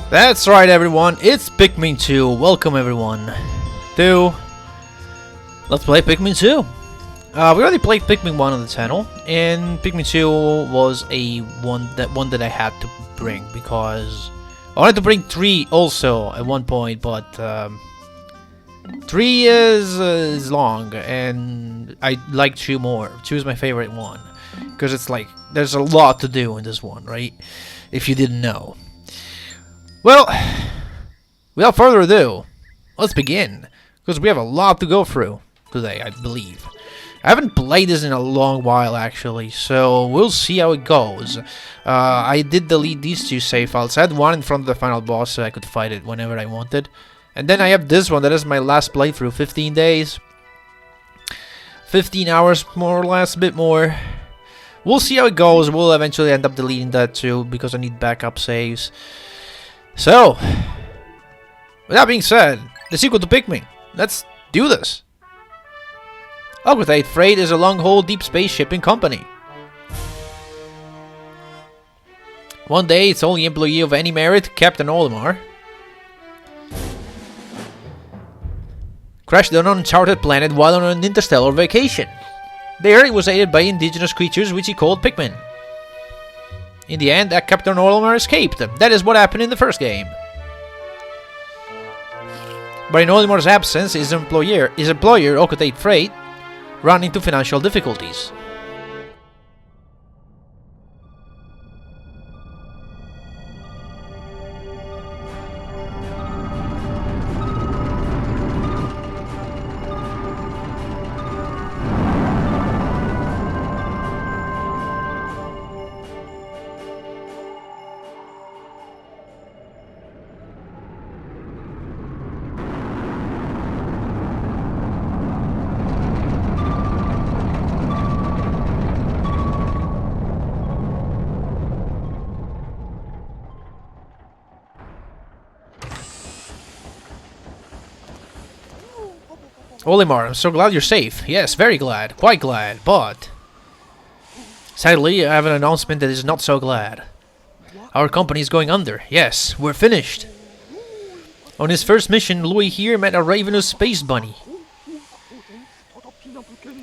That's right, everyone. It's Pikmin 2. Welcome, everyone, to Let's Play Pikmin 2. We already played Pikmin 1 on the channel, and Pikmin 2 was one that I had to bring because I wanted to bring 3 also at one point, but 3 is long, and I like 2 more. 2 is my favorite one because it's like there's a lot to do in this one, right? If you didn't know. Well, without further ado, let's begin, because we have a lot to go through today, I believe. I haven't played this in a long while, actually, so we'll see how it goes. I did delete these 2 save files. I had one in front of the final boss so I could fight it whenever I wanted. And then I have this one that is my last playthrough, 15 days. 15 hours, more or less, a bit more. We'll see how it goes. We'll eventually end up deleting that too, because I need backup saves. So, with that being said, the sequel to Pikmin. Let's do this. Hocotate Freight is a long-haul deep space shipping company. One day, its only employee of any merit, Captain Olimar, crashed on an uncharted planet while on an interstellar vacation. There, he was aided by indigenous creatures which he called Pikmin. In the end, Captain Olimar escaped. That is what happened in the first game. But in Olimar's absence, his employer, Hocotate Freight, ran into financial difficulties. Olimar, I'm so glad you're safe. Yes, very glad. Quite glad, but sadly, I have an announcement that is not so glad. Our company is going under. Yes, we're finished. On his first mission, Louis here met a ravenous space bunny.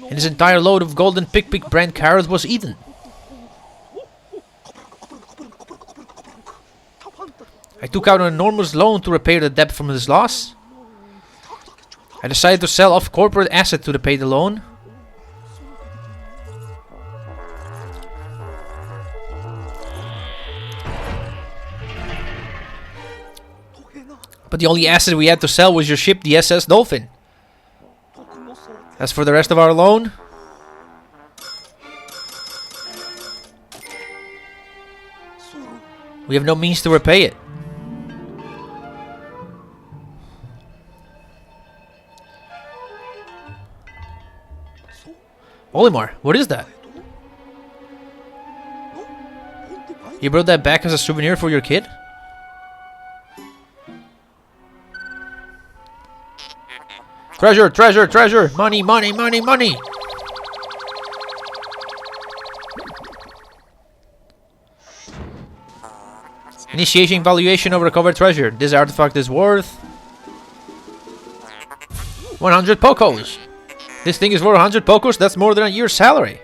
And his entire load of golden Pikmin brand carrots was eaten. I took out an enormous loan to repair the debt from his loss. I decided to sell off corporate asset to repay the loan. But the only asset we had to sell was your ship, the SS Dolphin. As for the rest of our loan, we have no means to repay it. Olimar, what is that? You brought that back as a souvenir for your kid? Treasure, treasure, treasure! Money, money, money, money! Initiating valuation of recovered treasure. This artifact is worth 100 Pocos. This thing is worth 100 Pocos, that's more than a year's salary.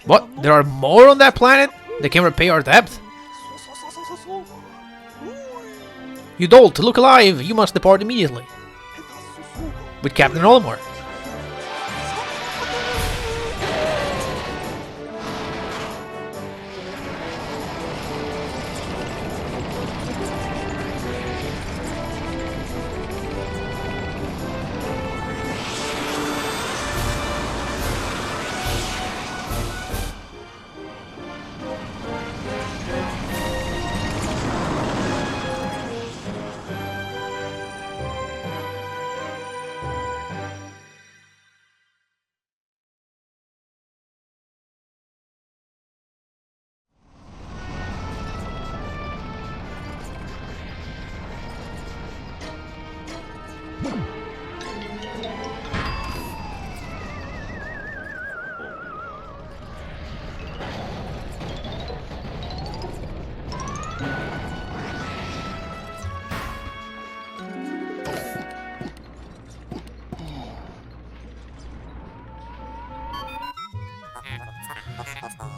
What? There are more on that planet? They can repay our debt? You dolt, look alive! You must depart immediately. With Captain Olimar.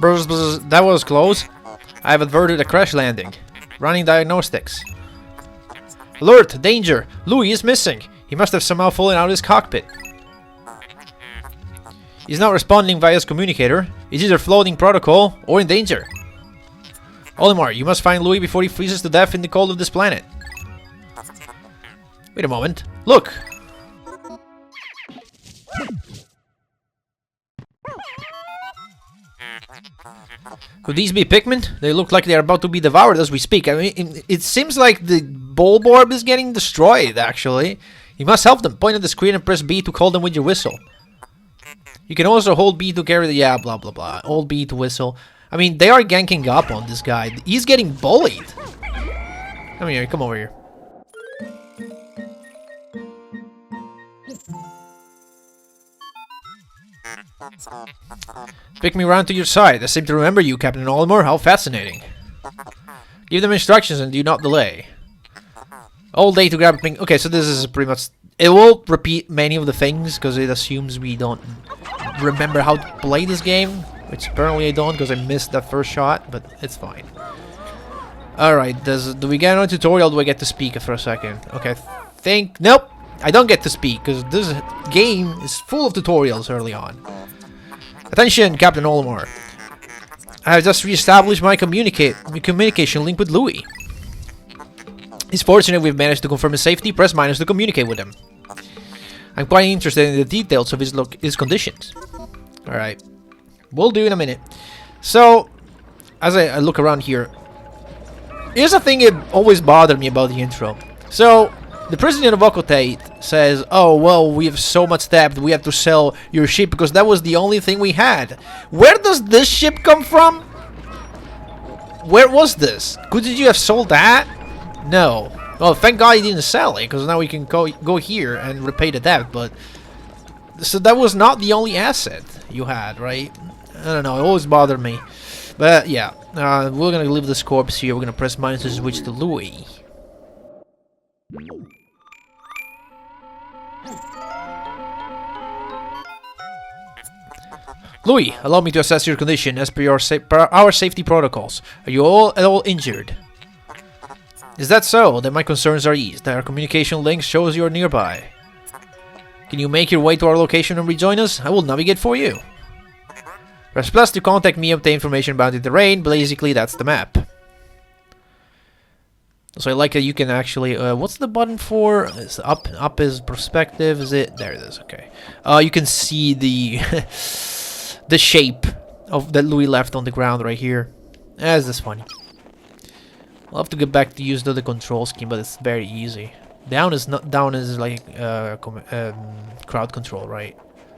Buzz, buzz, that was close. I have averted a crash landing. Running diagnostics. Alert! Danger! Louis is missing! He must have somehow fallen out of his cockpit. He's not responding via his communicator. He's either floating protocol or in danger. Olimar, you must find Louis before he freezes to death in the cold of this planet. Wait a moment. Look! Could these be Pikmin? They look like they're about to be devoured as we speak. I mean, it seems like the bulb orb is getting destroyed, actually. You must help them. Point at the screen and press B to call them with your whistle. You can also hold B to carry the... Yeah, blah, blah, blah. Hold B to whistle. I mean, they are ganking up on this guy. He's getting bullied. Come here. Come over here. Pick me round to your side. I seem to remember you, Captain Olimar. How fascinating. Give them instructions and do not delay. All day to grab a ping. Okay, so this is pretty much... It will repeat many of the things because it assumes we don't remember how to play this game. Which apparently I don't because I missed that first shot, but it's fine. Alright, do we get on a tutorial or do I get to speak for a second? Okay, nope! I don't get to speak because this game is full of tutorials early on. Attention, Captain Olimar. I have just re-established my communication link with Louis. It's fortunate we've managed to confirm his safety. Press minus to communicate with him. I'm quite interested in the details of his conditions. Alright. We'll do in a minute. So, as I look around here, here's a thing that always bothered me about the intro. So, the president of Hocotate says, oh, well, we have so much debt, we have to sell your ship because that was the only thing we had. Where does this ship come from? Where was this? Couldn't you have sold that? No. Well, thank God he didn't sell it, because now we can go here and repay the debt, but... So that was not the only asset you had, right? I don't know, it always bothered me. But, yeah. We're gonna leave this corpse here, we're gonna press minus to switch to Louis. Louis, allow me to assess your condition as per our safety protocols. Are you at all injured? Is that so? Then my concerns are eased. Our communication link shows you are nearby. Can you make your way to our location and rejoin us? I will navigate for you. Press plus to contact me, obtain information about the terrain. Basically, that's the map. So I like that you can actually... what's the button for? It's up. Up is perspective, is it? There it is, okay. You can see the... the shape of that Louis left on the ground right here. That's just funny. I'll have to get back to use the control scheme, but it's very easy. Down is like crowd control, right?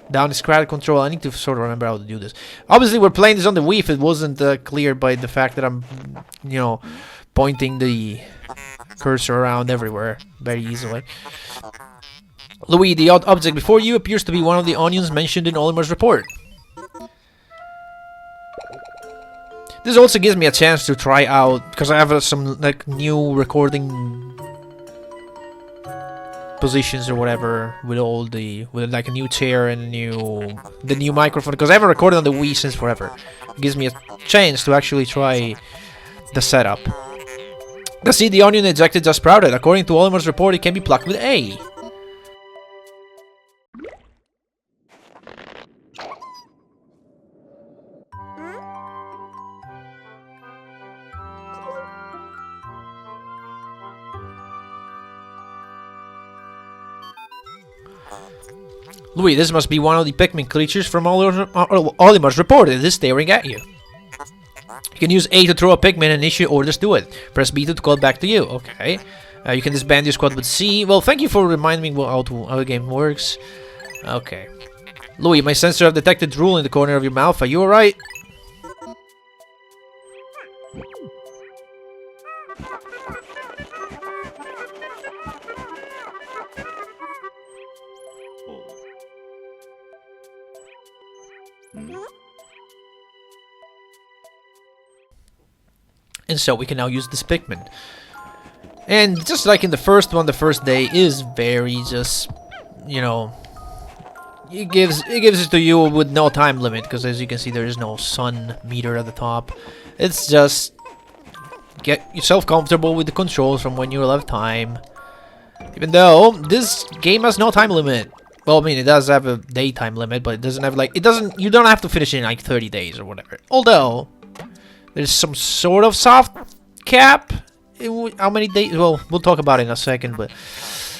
Down is crowd control. I need to sort of remember how to do this. Obviously, we're playing this on the Wii. If it wasn't clear by the fact that I'm, you know, pointing the cursor around everywhere very easily. Louis, the odd object before you appears to be one of the onions mentioned in Olimar's report. This also gives me a chance to try out, because I have some like new recording positions or whatever with like a new chair and the new microphone, because I haven't recorded on the Wii since forever. It gives me a chance to actually try the setup. The seed the onion ejected just sprouted. According to Olimar's report, it can be plucked with A. Louis, this must be one of the Pikmin creatures from Olimar's report. It is staring at you. You can use A to throw a Pikmin and issue orders to it. Press B to call back to you. Okay. You can disband your squad with C. Well, thank you for reminding me how the game works. Okay. Louis, my sensor have detected drool in the corner of your mouth. Are you alright? And so we can now use this Pikmin. And just like in the first one, the first day is very just, you know, it gives it to you with no time limit, because as you can see, there is no sun meter at the top. It's just get yourself comfortable with the controls from when you have time. Even though this game has no time limit. Well, I mean, it does have a daytime limit, but it doesn't have like you don't have to finish it in like 30 days or whatever. Although there's some sort of soft cap. How many days? Well, we'll talk about it in a second, but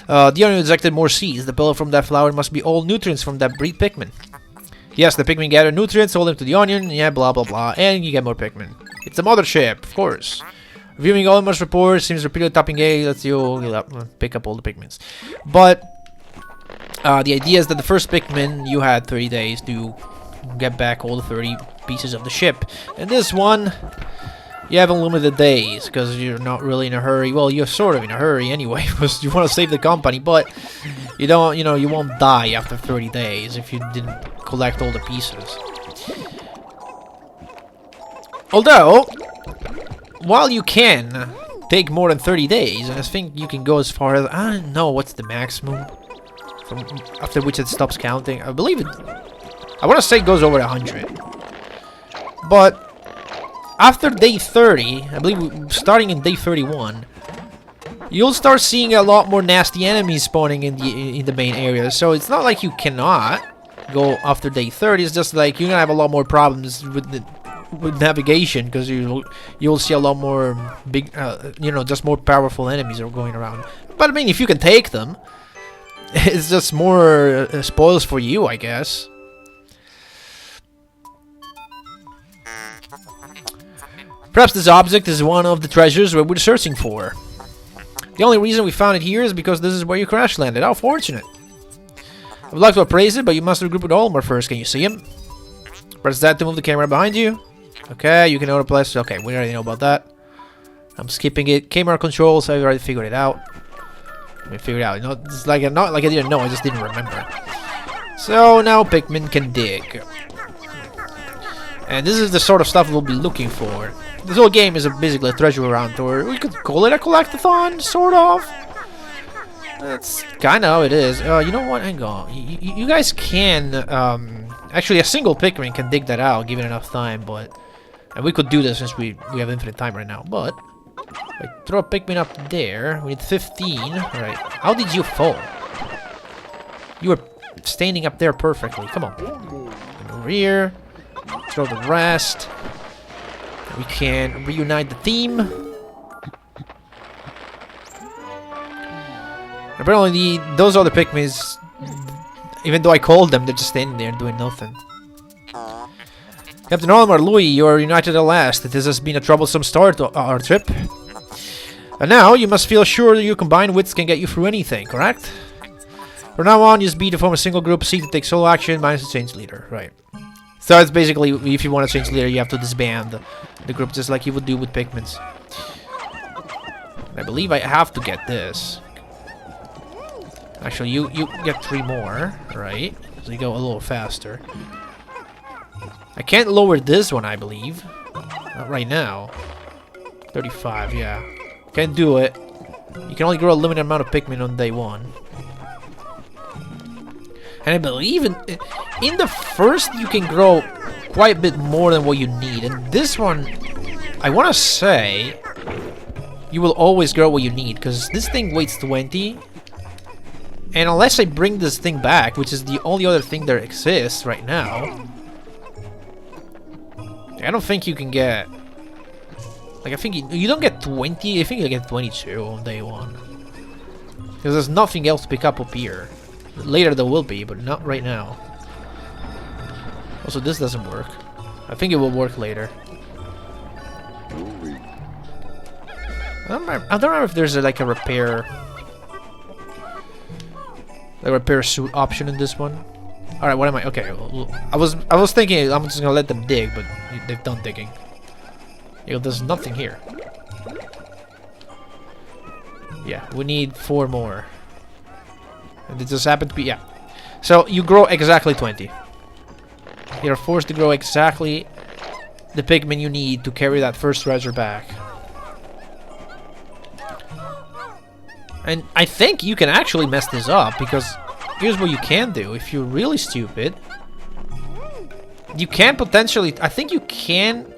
the onion ejected more seeds. The pellet from that flower must be all nutrients from that breed Pikmin. Yes, the Pikmin gather nutrients, hold them to the onion, yeah, blah blah blah, and you get more Pikmin. It's the mothership, of course. Reviewing Olimar's report, seems repeatedly tapping A, lets you pick up all the Pikmins. But the idea is that the first Pikmin, you had 30 days to get back all the 30 pieces of the ship. And this one, you have unlimited days, because you're not really in a hurry. Well, you're sort of in a hurry anyway, because you want to save the company, but you don't, you won't die after 30 days if you didn't collect all the pieces. Although, while you can take more than 30 days, and I think you can go as far as, I don't know what's the maximum, from after which it stops counting. I believe it, I want to say it goes over 100. But after day 30, I believe starting in day 31, you'll start seeing a lot more nasty enemies spawning in the main area. So it's not like you cannot go after day 30. It's just like you're gonna have a lot more problems with navigation, because you'll see a lot more big, just more powerful enemies are going around. But I mean, if you can take them, it's just more spoils for you, I guess. Perhaps this object is one of the treasures we're searching for. The only reason we found it here is because this is where you crash landed. How fortunate. I would like to appraise it, but you must regroup with Olimar first. Can you see him? Press that to move the camera behind you. Okay, you can know the place. Okay, we already know about that. I'm skipping it. Camera controls, I've already figured it out. Let me figure it out. It's like not like I didn't know, I just didn't remember. So now Pikmin can dig. And this is the sort of stuff we'll be looking for. This whole game is basically a treasure hunt, or we could call it a collectathon, sort of. That's kind of how it is. You know what? Hang on. You guys can, actually, a single Pikmin can dig that out, given enough time, but... And we could do this since we have infinite time right now, but... I throw a Pikmin up there. We need 15. Alright. How did you fall? You were standing up there perfectly. Come on. And over here. Throw the rest. We can reunite the team. Apparently, those other Pikmins, even though I called them, they're just standing there doing nothing. Captain Olimar, Louis, you are united at last. This has been a troublesome start to our trip. And now, you must feel sure that your combined wits can get you through anything, correct? From now on, use B to form a single group, C to take solo action, minus to change leader. Right. So it's basically, if you want to change leader, you have to disband the group, just like you would do with Pikmins. I believe I have to get this. Actually, you get 3 more, right? So you go a little faster. I can't lower this one, I believe. Not right now. 35, yeah. Can't do it. You can only grow a limited amount of Pikmin on day 1. And I believe in the first you can grow quite a bit more than what you need. And this one, I want to say, you will always grow what you need, because this thing weighs 20. And unless I bring this thing back, which is the only other thing that exists right now, I don't think you can get... Like, I think you don't get 20, I think you get 22 on day 1. Because there's nothing else to pick up here. Later there will be, but not right now. Also, this doesn't work. I think it will work later. I don't remember if there's like a repair suit option in this one. All right, what am I? Okay, I was thinking I'm just gonna let them dig, but they've done digging. There's nothing here. Yeah, we need 4 more. And it just happened to be, yeah. So you grow exactly 20. You're forced to grow exactly the Pikmin you need to carry that first treasure back. And I think you can actually mess this up, because here's what you can do. If you're really stupid, you can potentially... I think you can...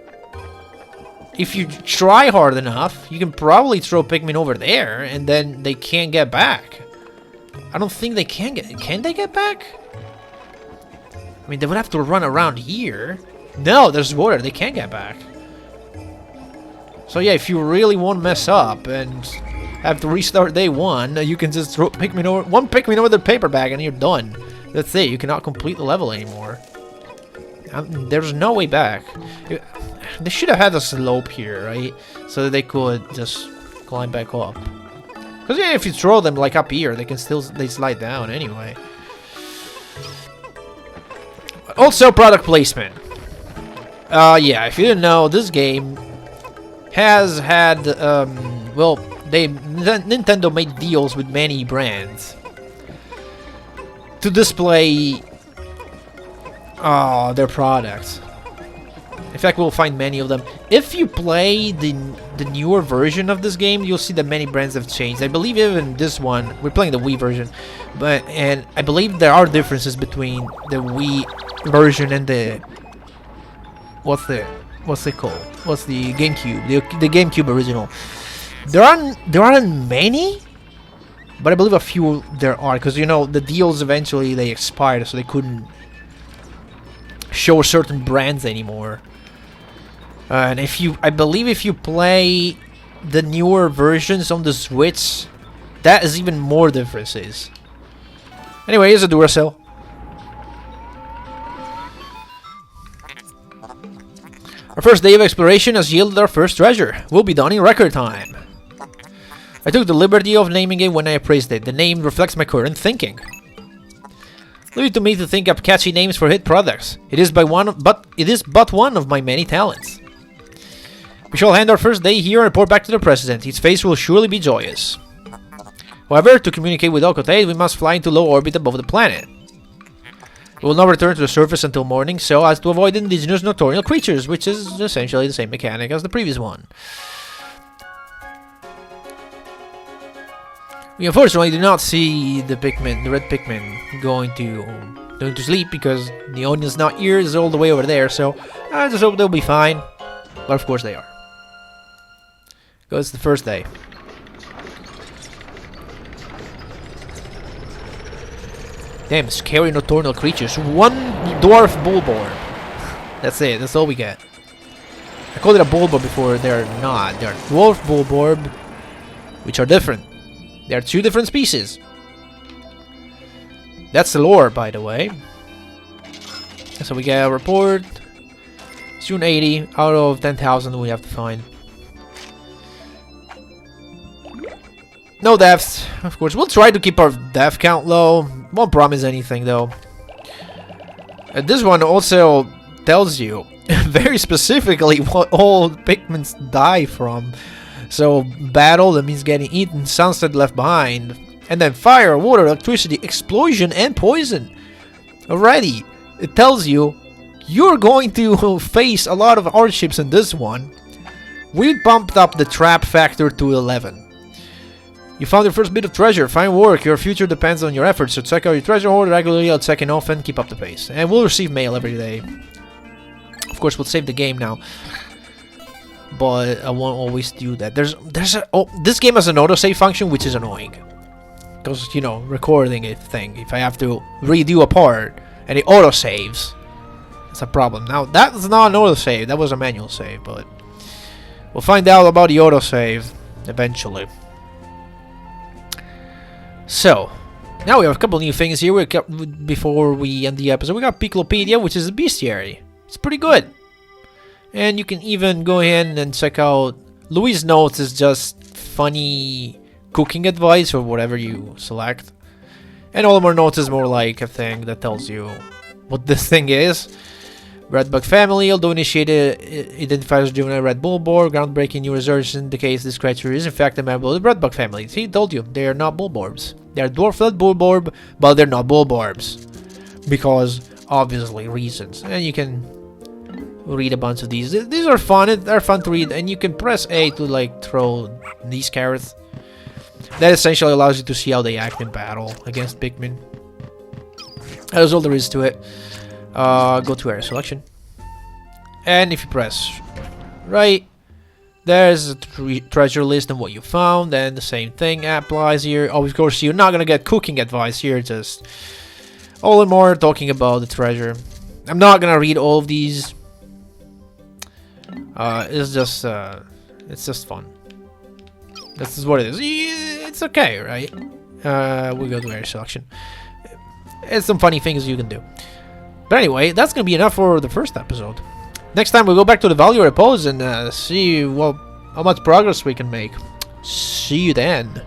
If you try hard enough, you can probably throw Pikmin over there, and then they can't get back. I don't think they can get... Can they get back? I mean, they would have to run around here. No, there's water. They can't get back. So yeah, if you really won't mess up and have to restart day 1, you can just throw Pikmin over... One Pikmin over the paper bag and you're done. That's it. You cannot complete the level anymore. There's no way back. They should have had a slope here, right? So that they could just climb back up. Because yeah, if you throw them like up here, they can still slide down anyway. Also, product placement. Yeah, if you didn't know, this game has had well, Nintendo made deals with many brands to display their products. In fact, we'll find many of them. If you play the newer version of this game, you'll see that many brands have changed. I believe even this one, we're playing the Wii version, and I believe there are differences between the Wii version and the what's it called? What's the GameCube? The GameCube original. There aren't many, but I believe a few there are, because you know the deals eventually they expired, so they couldn't show certain brands anymore. And I believe if you play the newer versions on the Switch, that is even more differences. Anyway, here's a Duracell. Our first day of exploration has yielded our first treasure. We'll be done in record time. I took the liberty of naming it when I appraised it. The name reflects my current thinking. Leave it to me to think up catchy names for hit products. It is but one of my many talents. We shall end our first day here and report back to the President. His face will surely be joyous. However, to communicate with Hocotate, we must fly into low orbit above the planet. We will not return to the surface until morning, so as to avoid indigenous nocturnal creatures, which is essentially the same mechanic as the previous one. We unfortunately do not see the red Pikmin going to sleep, because the onion's not here, is all the way over there, so I just hope they'll be fine. But of course they are. Because it's the first day. Damn, scary nocturnal creatures. One dwarf bullboard. That's it, that's all we get. I called it a bullboard before, they're not. They're dwarf bullboard, which are different. They are two different species. That's the lore, by the way. So we get a report. Soon 80 out of 10,000 we have to find. No deaths, of course. We'll try to keep our death count low. Won't promise anything though. This one also tells you very specifically what all Pikmins die from. So battle, that means getting eaten, sunset left behind, and then fire, water, electricity, explosion, and poison. Alrighty, it tells you you're going to face a lot of hardships in this one. We bumped up the trap factor to 11. You found your first bit of treasure. Fine work. Your future depends on your efforts, so check out your treasure hoard regularly. I'll check in often. Keep up the pace. And we'll receive mail every day. Of course, we'll save the game now. But I won't always do that. This game has an autosave function, which is annoying. Because, you know, recording a thing. If I have to redo a part and it autosaves, it's a problem. Now, that's not an autosave. That was a manual save, but we'll find out about the autosave eventually. So, now we have a couple new things here. Before we end the episode, we got Piclopedia, which is a bestiary. It's pretty good. And you can even go ahead and check out Louis' Notes. Is just funny cooking advice or whatever you select. And Olimar Notes is more like a thing that tells you what this thing is. Redbug family, although initiated, identified as juvenile red bullboard. Groundbreaking new research indicates this creature is in fact a member of the redbug family. See, told you, they are not bullborbs. They are dwarf-led bullborb, but they're not bullborbs. Because, obviously, reasons. And you can read a bunch of these. These are fun, they're fun to read, and you can press A to, like, throw these carrots. That essentially allows you to see how they act in battle against Pikmin. That's all there is to it. Go to area selection. And if you press right, there's a treasure list and what you found, and the same thing applies here. Of course, you're not gonna get cooking advice here, just Olimar talking about the treasure. I'm not gonna read all of these. It's just fun. This is what it is. It's okay, right? We go to area selection. It's some funny things you can do. But anyway, that's gonna be enough for the first episode. Next time we'll go back to the value repos and see how much progress we can make. See you then.